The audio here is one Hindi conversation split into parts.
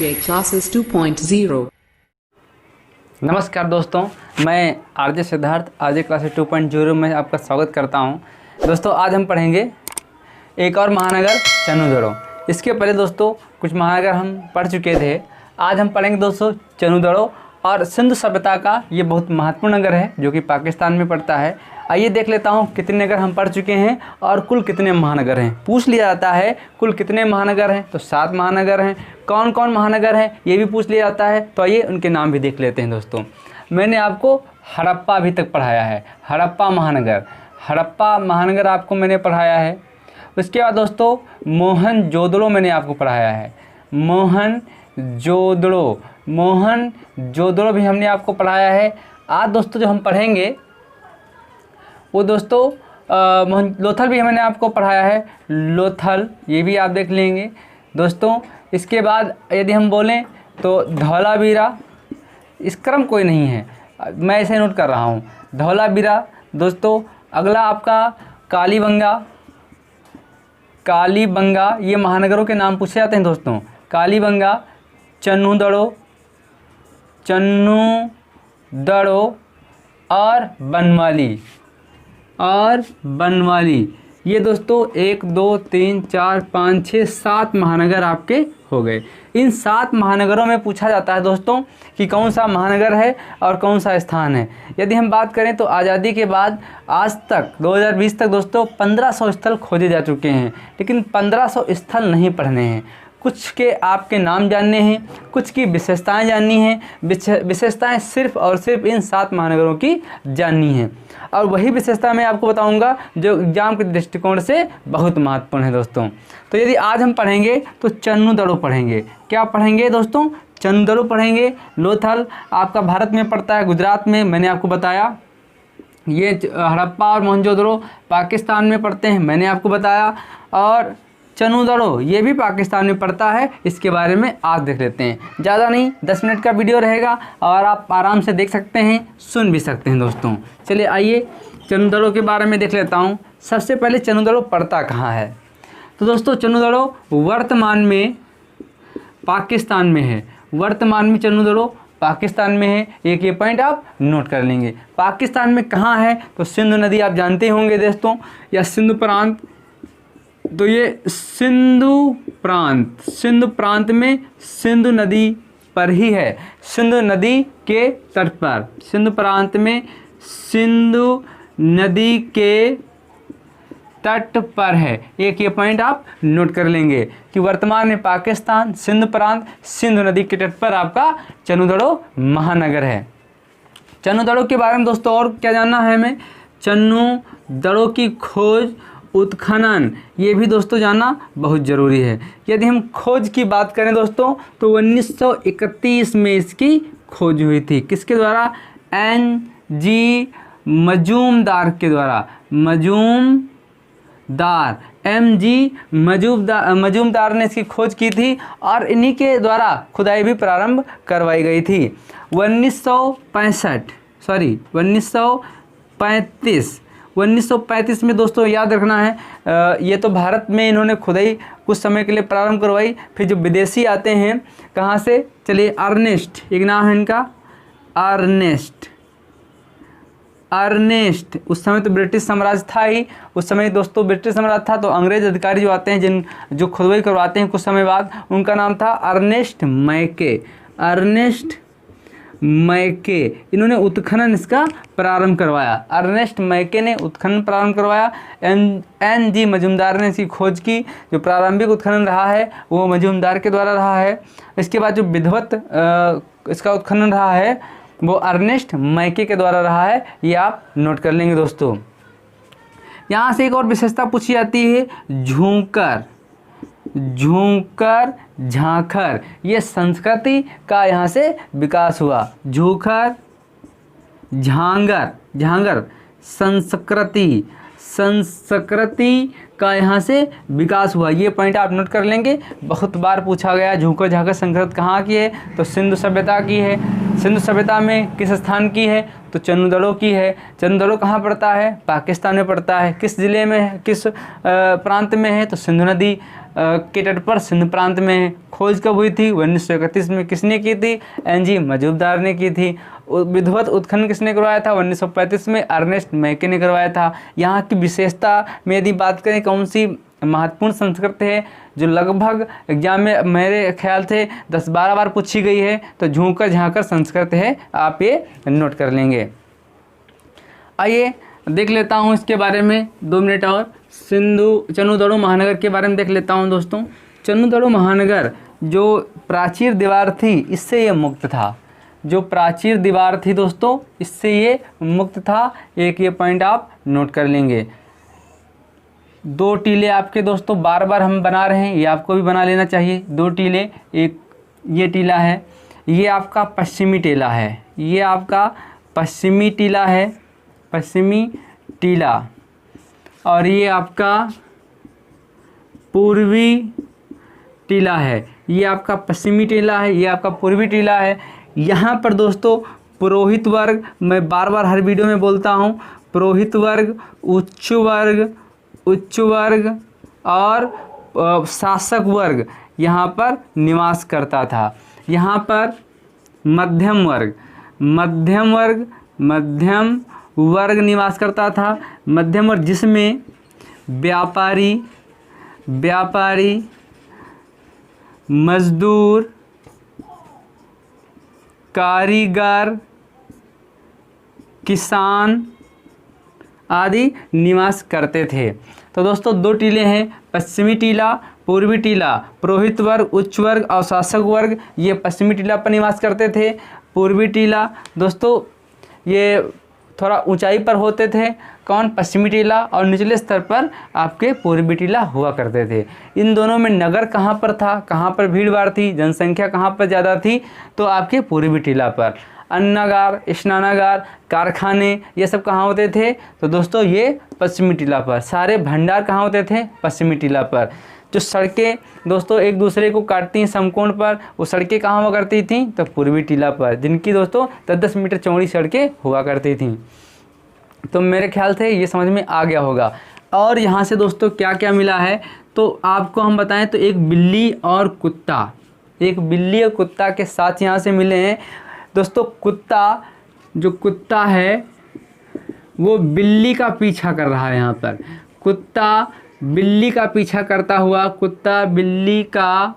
RJ Classes 2.0। नमस्कार दोस्तों, मैं आरजे सिद्धार्थ आरजे क्लासेस 2.0 में आपका स्वागत करता हूं। दोस्तों आज हम पढ़ेंगे एक और महानगर चनुदड़ो। इसके पहले दोस्तों कुछ महानगर हम पढ़ चुके थे। आज हम पढ़ेंगे दोस्तों चनुदड़ो और सिंधु सभ्यता का ये बहुत महत्वपूर्ण नगर है जो कि पाकिस्तान में पड़ता है। आइए देख लेता हूँ कितने नगर हम पढ़ चुके हैं और कुल कितने महानगर हैं। पूछ लिया जाता है कुल कितने महानगर हैं, तो 7 महानगर हैं। कौन कौन महानगर हैं ये भी पूछ लिया जाता है, तो आइए उनके नाम भी देख लेते हैं। दोस्तों मैंने आपको हड़प्पा अभी तक पढ़ाया है, हड़प्पा महानगर आपको मैंने पढ़ाया है। उसके बाद दोस्तों मोहनजोदड़ो मैंने आपको पढ़ाया है, मोहनजोदड़ो भी हमने आपको पढ़ाया है। आज दोस्तों जो हम पढ़ेंगे वो दोस्तों लोथल भी मैंने आपको पढ़ाया है, लोथल ये भी आप देख लेंगे दोस्तों। इसके बाद यदि हम बोलें तो धौलावीरा, इस क्रम कोई नहीं है, मैं इसे नोट कर रहा हूँ, धौलावीरा दोस्तों। अगला आपका कालीबंगा, ये महानगरों के नाम पूछे जाते हैं दोस्तों। कालीबंगा, चन्नूदड़ो और बनवाली, ये दोस्तों 1 2 3 4 5 6 7 महानगर आपके हो गए। इन 7 महानगरों में पूछा जाता है दोस्तों कि कौन सा महानगर है और कौन सा स्थान है। यदि हम बात करें तो आज़ादी के बाद आज तक 2020 तक दोस्तों 1500 स्थल खोजे जा चुके हैं, लेकिन 1500 स्थल नहीं पढ़ने हैं। कुछ के आपके नाम जानने हैं, कुछ की विशेषताएं जाननी हैं। विशेषताएं सिर्फ और सिर्फ इन 7 महानगरों की जाननी है, और वही विशेषता मैं आपको बताऊंगा जो एग्जाम के दृष्टिकोण से बहुत महत्वपूर्ण है दोस्तों। तो यदि आज हम पढ़ेंगे तो चन्नूदड़ो पढ़ेंगे। क्या पढ़ेंगे दोस्तों? चन्नूदड़ो पढ़ेंगे। लोथल आपका भारत में पड़ता है, गुजरात में, मैंने आपको बताया। ये हड़प्पा और मोहनजोदड़ो पाकिस्तान में पड़ते हैं, मैंने आपको बताया। और चन्नूदड़ो ये भी पाकिस्तान में पड़ता है, इसके बारे में आज देख लेते हैं। ज़्यादा नहीं, 10 मिनट का वीडियो रहेगा और आप आराम से देख सकते हैं, सुन भी सकते हैं दोस्तों। चलिए आइए चन्नूदड़ो के बारे में देख लेता हूँ। सबसे पहले चन्नूदड़ो पड़ता कहाँ है? तो दोस्तों चन्नूदड़ो वर्तमान में पाकिस्तान में है, वर्तमान में चन्नूदड़ो पाकिस्तान में है। एक ये पॉइंट आप नोट कर लेंगे। पाकिस्तान में कहाँ है? तो सिंधु नदी आप जानते होंगे दोस्तों, या सिंधु प्रांत। तो ये सिंधु प्रांत में सिंधु नदी पर ही है, सिंधु नदी के तट पर, सिंधु प्रांत में सिंधु नदी के तट पर है। एक ये पॉइंट आप नोट कर लेंगे कि वर्तमान में पाकिस्तान सिंधु प्रांत सिंधु नदी के तट पर आपका चन्नूदड़ो महानगर है। चन्नूदड़ो के बारे में दोस्तों और क्या जानना है हमें? चन्नूदड़ो की खोज, उत्खनन, ये भी दोस्तों जानना बहुत ज़रूरी है। यदि हम खोज की बात करें दोस्तों तो 1931 में इसकी खोज हुई थी। किसके द्वारा? NG मजूमदार के द्वारा, MG मजूमदार ने इसकी खोज की थी और इन्हीं के द्वारा खुदाई भी प्रारंभ करवाई गई थी। 1935 में दोस्तों याद रखना है, ये तो भारत में इन्होंने खुदाई कुछ समय के लिए प्रारंभ करवाई। फिर जो विदेशी आते हैं कहाँ से? चलिए अर्नेस्ट, एक नाम है इनका, अर्नेस्ट। उस समय तो ब्रिटिश साम्राज्य था ही, उस समय दोस्तों ब्रिटिश साम्राज्य था, तो अंग्रेज अधिकारी जो आते हैं जो खुदाई करवाते हैं कुछ समय बाद, उनका नाम था अर्नेस्ट मैके। इन्होंने उत्खनन इसका प्रारंभ करवाया। अर्नेस्ट मैके ने उत्खनन प्रारंभ करवाया। NG मजूमदार ने इसकी खोज की। जो प्रारंभिक उत्खनन रहा है वो मजूमदार के द्वारा रहा है। इसके बाद जो विधिवत इसका उत्खनन रहा है वो अर्नेस्ट मैके के द्वारा रहा है। ये आप नोट कर लेंगे दोस्तों। यहाँ से एक और विशेषता पूछी जाती है, झूंकर झांखर, ये संस्कृति का यहाँ से विकास हुआ। झूंकर झांगर संस्कृति का यहाँ से विकास हुआ। ये पॉइंट आप नोट कर लेंगे, बहुत बार पूछा गया। झूंकर झांकर संस्कृति कहाँ की है? तो सिंधु सभ्यता की है। सिंधु सभ्यता में किस स्थान की है? तो चन्नूदड़ो की है। चन्नूदड़ो कहाँ पड़ता है? पाकिस्तान में पड़ता है। किस ज़िले में है, किस प्रांत में है? तो सिंधु नदी के तट पर सिंध प्रांत में खोज कब हुई थी? 1931 में। किसने की थी? एनजी मजूमदार ने की थी। विधिवत उत्खनन किसने करवाया था? 1935 में अर्नेस्ट मैके ने करवाया था। यहाँ की विशेषता में यदि बात करें कौन सी महत्वपूर्ण संस्कृति है जो लगभग एग्जाम में मेरे ख्याल से 10-12 बार पूछी गई है, तो झूमकर झांकर संस्कृति है, आप ये नोट कर लेंगे। आइए देख लेता हूँ इसके बारे में 2 मिनट और। चन्नूदड़ू महानगर के बारे में देख लेता हूँ दोस्तों। चन्नूदड़ू महानगर जो प्राचीर दीवार थी इससे ये मुक्त था। जो प्राचीर दीवार थी दोस्तों इससे ये मुक्त था। एक ये पॉइंट आप नोट कर लेंगे। 2 टीले आपके दोस्तों बार बार हम बना रहे हैं, ये आपको भी बना लेना चाहिए। 2 टीले, एक ये टीला है, ये आपका पश्चिमी टीला है, ये आपका पश्चिमी टीला है, पश्चिमी टीला, और ये आपका पूर्वी टीला है। ये आपका पश्चिमी टीला है, ये आपका पूर्वी टीला है। यहाँ पर दोस्तों पुरोहित वर्ग, मैं बार बार हर वीडियो में बोलता हूँ, पुरोहित वर्ग, उच्च वर्ग और शासक वर्ग यहाँ पर निवास करता था। यहाँ पर मध्यम वर्ग निवास करता था। मध्यम वर्ग जिसमें व्यापारी, मजदूर, कारीगर, किसान आदि निवास करते थे। तो दोस्तों 2 टीले हैं, पश्चिमी टीला, पूर्वी टीला। पुरोहित वर्ग, उच्च वर्ग और शासक वर्ग ये पश्चिमी टीला पर निवास करते थे। पूर्वी टीला दोस्तों ये थोड़ा ऊंचाई पर होते थे। कौन? पश्चिमी टीला। और निचले स्तर पर आपके पूर्वी टीला हुआ करते थे। इन दोनों में नगर कहाँ पर था, कहाँ पर भीड़ भाड़ थी, जनसंख्या कहाँ पर ज़्यादा थी? तो आपके पूर्वी टीला पर। अन्नागार, स्नानागार, कारखाने ये सब कहाँ होते थे? तो दोस्तों ये पश्चिमी टीला पर। सारे भंडार कहाँ होते थे? पश्चिमी टीला पर। जो सड़कें दोस्तों एक दूसरे को काटती हैं समकोण पर, वो सड़कें कहाँ हुआ करती थी? तो पूर्वी टीला पर, जिनकी दोस्तों 10-10 मीटर चौड़ी सड़कें हुआ करती थी। तो मेरे ख्याल से ये समझ में आ गया होगा। और यहाँ से दोस्तों क्या क्या मिला है तो आपको हम बताएं तो एक बिल्ली और कुत्ता, एक बिल्ली और कुत्ता के साथ यहाँ से मिले हैं दोस्तों। जो कुत्ता है वो बिल्ली का पीछा कर रहा है। यहाँ पर कुत्ता बिल्ली का पीछा करता हुआ, कुत्ता बिल्ली का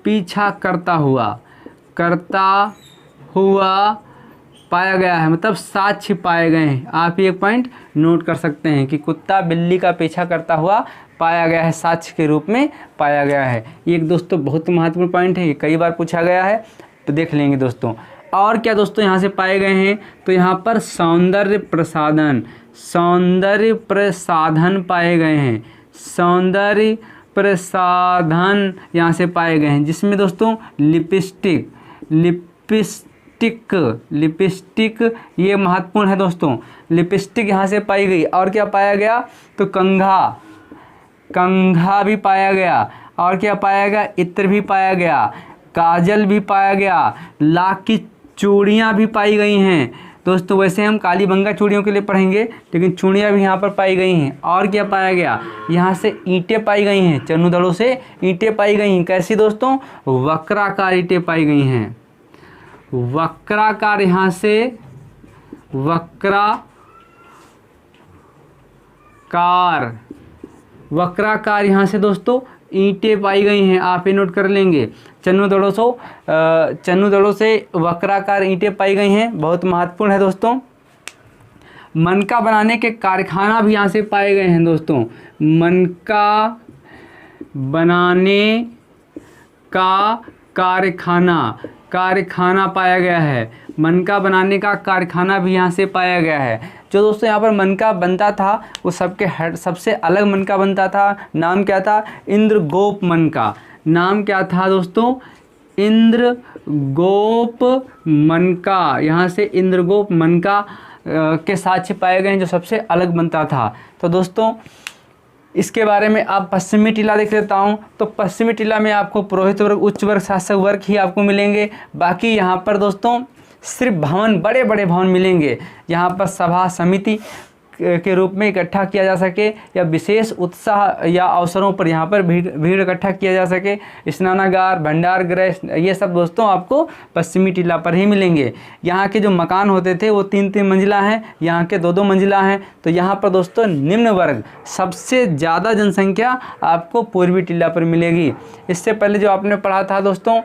पीछा करता हुआ पाया गया है, मतलब साक्ष्य पाए गए हैं। आप ये पॉइंट नोट कर सकते हैं कि कुत्ता बिल्ली का पीछा करता हुआ पाया गया है, साक्ष्य के रूप में पाया गया है। ये एक दोस्तों बहुत महत्वपूर्ण पॉइंट है, ये कई बार पूछा गया है, तो देख लेंगे दोस्तों। और क्या दोस्तों यहाँ से पाए गए हैं तो यहाँ पर सौंदर्य प्रसाधन पाए गए हैं। सौंदर्य प्रसाधन यहाँ से पाए गए हैं, जिसमें दोस्तों लिपस्टिक ये महत्वपूर्ण है दोस्तों। लिपस्टिक यहाँ से पाई गई। और क्या पाया गया तो कंघा भी पाया गया। और क्या पाया गया? इत्र भी पाया गया, काजल भी पाया गया, लाख की चूड़ियाँ भी पाई गई हैं दोस्तों। वैसे हम काली बंगा चूड़ियों के लिए पढ़ेंगे, लेकिन चूड़ियाँ भी यहाँ पर पाई गई हैं। और क्या पाया गया? यहाँ से ईंटें पाई गई हैं, चन्नूदड़ों से ईंटें पाई गई हैं। कैसी दोस्तों? वक्राकार ईंटें पाई गई हैं। वक्राकार यहाँ से वक्राकार यहाँ से दोस्तों ईंटें पाई गई हैं। आप ये नोट कर लेंगे। चन्नूदड़ों से वक्राकार ईंटें पाई गई हैं, बहुत महत्वपूर्ण है दोस्तों। मनका बनाने के कारखाना भी यहाँ से पाए गए हैं दोस्तों। मनका बनाने का कारखाना पाया गया है। मनका बनाने का कारखाना भी यहाँ से पाया गया है। जो दोस्तों यहाँ पर मनका बनता था वो सबसे अलग मनका बनता था। नाम क्या था? इंद्रगोप मनका। नाम क्या था दोस्तों? इंद्रगोप मनका। यहाँ से इंद्रगोप मनका के साक्ष्य पाए गए हैं, जो सबसे अलग बनता था। तो दोस्तों इसके बारे में आप पश्चिमी टीला देख लेता हूँ। तो पश्चिमी टीला में आपको पुरोहित वर्ग, उच्च वर्ग, शासक वर्ग ही आपको मिलेंगे। बाकी यहाँ पर दोस्तों सिर्फ भवन, बड़े बड़े भवन मिलेंगे। यहाँ पर सभा समिति के रूप में इकट्ठा किया जा सके या विशेष उत्साह या अवसरों पर यहाँ पर भीड़ इकट्ठा किया जा सके। स्नानागार, भंडार गृह, ये सब दोस्तों आपको पश्चिमी टीला पर ही मिलेंगे। यहाँ के जो मकान होते थे वो 3-3 मंजिला हैं, यहाँ के 2-2 मंजिला हैं। तो यहाँ पर दोस्तों निम्न वर्ग सबसे ज़्यादा जनसंख्या आपको पूर्वी टीला पर मिलेगी। इससे पहले जो आपने पढ़ा था दोस्तों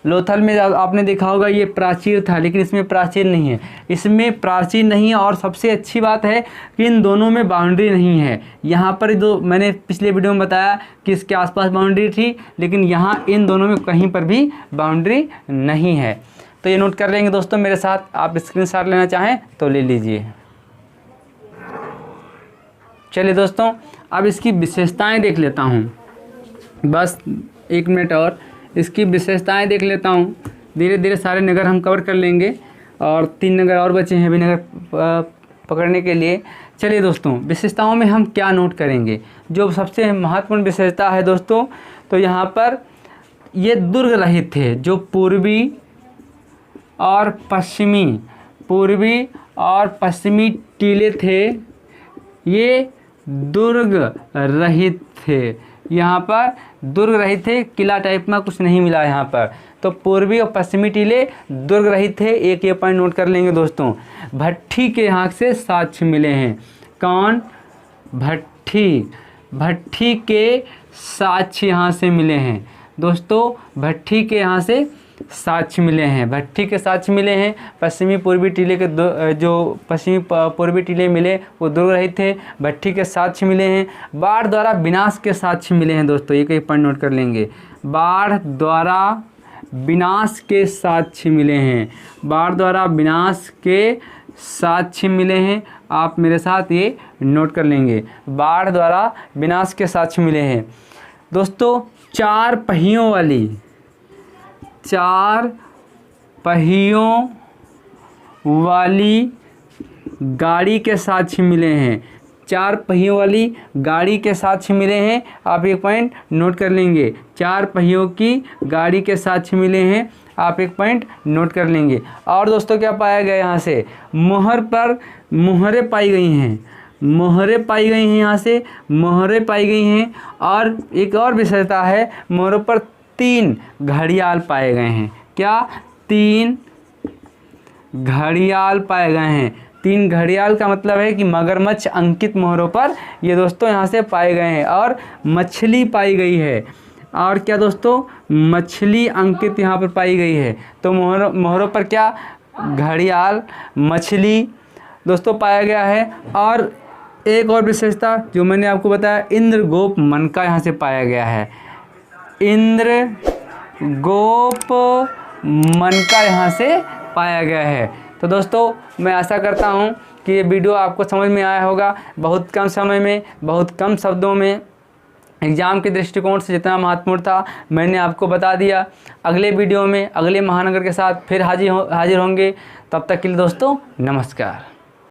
लोथल में, आपने देखा होगा ये प्राचीर था, लेकिन इसमें प्राचीर नहीं है, इसमें प्राचीर नहीं है। और सबसे अच्छी बात है कि इन दोनों में बाउंड्री नहीं है। यहाँ पर जो मैंने पिछले वीडियो में बताया कि इसके आसपास बाउंड्री थी, लेकिन यहाँ इन दोनों में कहीं पर भी बाउंड्री नहीं है। तो ये नोट कर लेंगे दोस्तों मेरे साथ, आप स्क्रीनशॉट लेना चाहें तो ले लीजिए। चलिए दोस्तों अब इसकी विशेषताएं देख लेता हूँ, बस 1 मिनट और इसकी विशेषताएं देख लेता हूँ। धीरे धीरे सारे नगर हम कवर कर लेंगे और 3 नगर और बचे हैं अभी नगर पकड़ने के लिए। चलिए दोस्तों विशेषताओं में हम क्या नोट करेंगे। जो सबसे महत्वपूर्ण विशेषता है दोस्तों, तो यहाँ पर ये दुर्ग रहित थे। जो पूर्वी और पश्चिमी टीले थे ये दुर्ग रहित थे। यहाँ पर दुर्ग रहित थे, किला टाइप में कुछ नहीं मिला यहाँ पर। तो पूर्वी और पश्चिमी टीले दुर्ग रहित थे। एक ये पॉइंट नोट कर लेंगे दोस्तों। भट्ठी के यहाँ से साक्ष्य मिले हैं। कौन? भट्ठी के साक्ष्य यहाँ से मिले हैं दोस्तों। भट्ठी के यहाँ से साक्ष्य मिले हैं, भट्ठी के साक्ष्य मिले हैं। पश्चिमी पूर्वी टीले के जो पश्चिमी पूर्वी टीले मिले वो दुर्ग रहित थे, भट्ठी के साक्ष्य मिले हैं। बाढ़ द्वारा विनाश के साक्ष्य मिले हैं दोस्तों। एक पॉइंट नोट कर लेंगे, बाढ़ द्वारा विनाश के साक्ष्य मिले हैं। बाढ़ द्वारा विनाश के साक्ष्य मिले हैं, आप मेरे साथ ये नोट कर लेंगे। बाढ़ द्वारा विनाश के साक्ष्य मिले हैं दोस्तों। 4 पहियों वाली गाड़ी के साक्ष्य मिले हैं। 4 पहियों वाली गाड़ी के साक्ष्य मिले हैं, आप एक पॉइंट नोट कर लेंगे। 4 पहियों की गाड़ी के साक्ष्य मिले हैं, आप एक पॉइंट नोट कर लेंगे। और दोस्तों क्या पाया गया यहाँ से? मोहर पर मोहरें पाई गई हैं, मोहरें पाई गई हैं, यहाँ से मोहरें पाई गई हैं। और एक और विशेषता है, मोहरों पर 3 घड़ियाल पाए गए हैं। क्या? 3 घड़ियाल पाए गए हैं। 3 घड़ियाल का मतलब है कि मगरमच्छ अंकित मोहरों पर ये दोस्तों यहाँ से पाए गए हैं। और मछली पाई गई है। और क्या दोस्तों? मछली अंकित यहाँ पर पाई गई है। तो मोहरों पर क्या? घड़ियाल, मछली दोस्तों पाया गया है। और एक और विशेषता जो मैंने आपको बताया, इंद्रगोप मनका यहाँ से पाया गया है। इंद्रगोप मनका यहाँ से पाया गया है। तो दोस्तों मैं आशा करता हूँ कि ये वीडियो आपको समझ में आया होगा। बहुत कम समय में, बहुत कम शब्दों में एग्ज़ाम के दृष्टिकोण से जितना महत्वपूर्ण था मैंने आपको बता दिया। अगले वीडियो में अगले महानगर के साथ फिर हाजिर होंगे। तब तक के लिए दोस्तों नमस्कार।